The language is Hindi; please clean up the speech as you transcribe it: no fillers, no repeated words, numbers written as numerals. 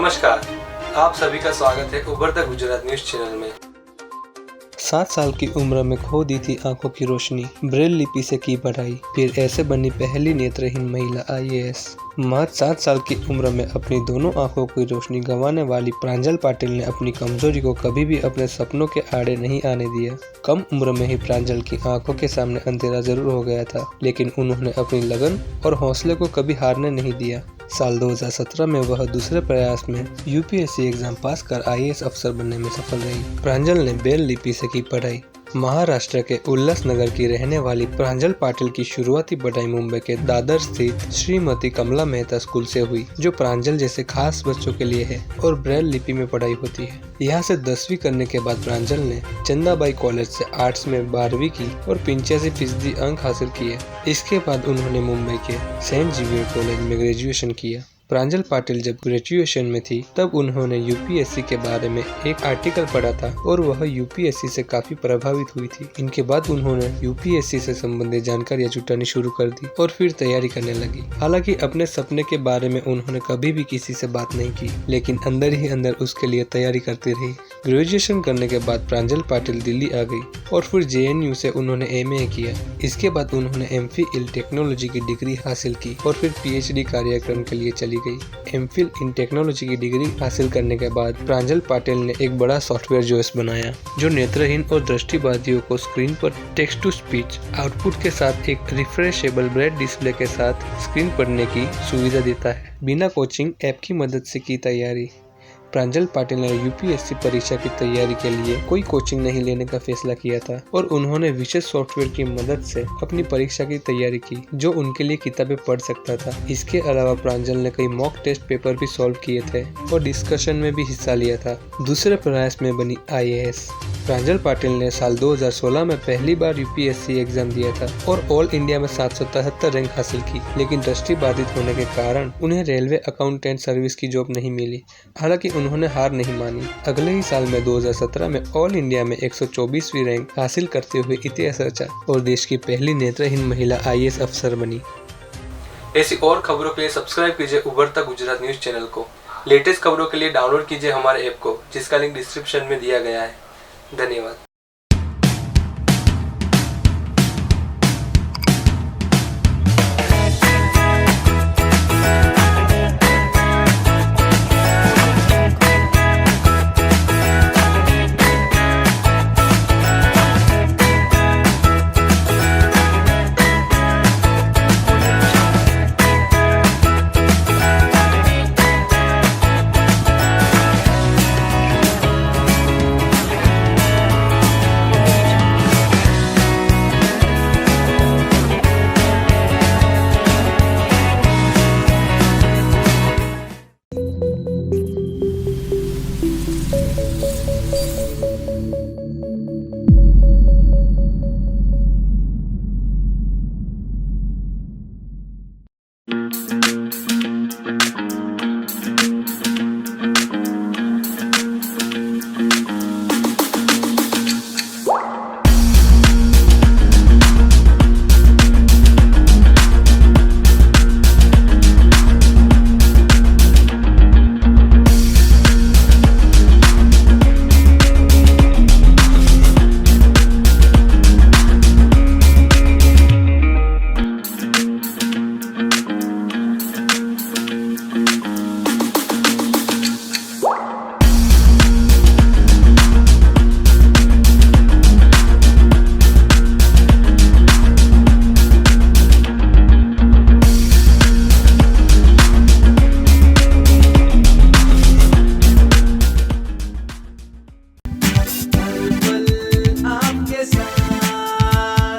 नमस्कार, आप सभी का स्वागत है उभरता गुजरात न्यूज चैनल में। 7 साल की उम्र में खो दी थी आंखों की रोशनी, ब्रेल लिपि से की पढ़ाई, फिर ऐसे बनी पहली नेत्रहीन महिला IAS। मात्र 7 साल की उम्र में अपनी दोनों आंखों की रोशनी गंवाने वाली प्रांजल पाटिल ने अपनी कमजोरी को कभी भी अपने सपनों के आड़े नहीं आने दिया। कम उम्र में ही प्रांजल की आंखों के सामने अंधेरा जरूर हो गया था, लेकिन उन्होंने अपनी लगन और हौसले को कभी हारने नहीं दिया। साल 2017 में वह दूसरे प्रयास में UPSC एग्जाम पास कर IAS अफसर बनने में सफल रही। प्रांजल ने ब्रेल लिपि से की पढ़ाई। महाराष्ट्र के उल्लासनगर की रहने वाली प्रांजल पाटिल की शुरुआती पढ़ाई मुंबई के दादर स्थित श्रीमती कमला मेहता स्कूल से हुई, जो प्रांजल जैसे खास बच्चों के लिए है और ब्रेल लिपि में पढ़ाई होती है। यहाँ से 10वीं करने के बाद प्रांजल ने चंदाबाई कॉलेज से आर्ट्स में 12वीं की और 85% अंक हासिल किए। इसके बाद उन्होंने मुंबई के सेंट जेवियर कॉलेज में ग्रेजुएशन किया। प्रांजल पाटिल जब ग्रेजुएशन में थी तब उन्होंने UPSC के बारे में एक आर्टिकल पढ़ा था और वह UPSC से काफी प्रभावित हुई थी। इनके बाद उन्होंने UPSC से संबंधित जानकारियां जुटानी शुरू कर दी और फिर तैयारी करने लगी। हालांकि अपने सपने के बारे में उन्होंने कभी भी किसी से बात नहीं की, लेकिन अंदर ही अंदर उसके लिए तैयारी करती रही। ग्रेजुएशन करने के बाद प्रांजल पाटिल दिल्ली आ गई और फिर JNU से उन्होंने MA किया। इसके बाद उन्होंने MPhil टेक्नोलॉजी की डिग्री हासिल की और फिर PhD कार्यक्रम के लिए चली गई। MPhil इन टेक्नोलॉजी की डिग्री हासिल करने के बाद प्रांजल पाटिल ने एक बड़ा सॉफ्टवेयर जोएस बनाया, जो नेत्रहीन और दृष्टिबाधियों को स्क्रीन पर टेक्स्ट टू स्पीच आउटपुट के साथ एक रिफ्रेशेबल ब्रेड डिस्प्ले के साथ स्क्रीन पढ़ने की सुविधा देता है। बिना कोचिंग ऐप की मदद से की तैयारी। प्रांजल पाटिल ने UPSC परीक्षा की तैयारी के लिए कोई कोचिंग नहीं लेने का फैसला किया था और उन्होंने विशेष सॉफ्टवेयर की मदद से अपनी परीक्षा की तैयारी की, जो उनके लिए किताबें पढ़ सकता था। इसके अलावा प्रांजल ने कई मॉक टेस्ट पेपर भी सॉल्व किए थे और डिस्कशन में भी हिस्सा लिया था। दूसरे प्रयास में बनी IAS। प्रांजल पाटिल ने साल 2016 में पहली बार UPSC एग्जाम दिया था और ऑल इंडिया में 773 रैंक हासिल की, लेकिन दृष्टि बाधित होने के कारण उन्हें रेलवे अकाउंटेंट सर्विस की जॉब नहीं मिली। हालांकि उन्होंने हार नहीं मानी। अगले ही साल में 2017 में ऑल इंडिया में 124वीं रैंक हासिल करते हुए इतिहास रचा और देश की पहली नेत्रहीन महिला IAS अफसर बनी। ऐसी और खबरों के लिए सब्सक्राइब कीजिए उभरता गुजरात न्यूज चैनल को। लेटेस्ट खबरों के लिए डाउनलोड कीजिए हमारे ऐप को, जिसका लिंक डिस्क्रिप्शन में दिया गया है। धन्यवाद।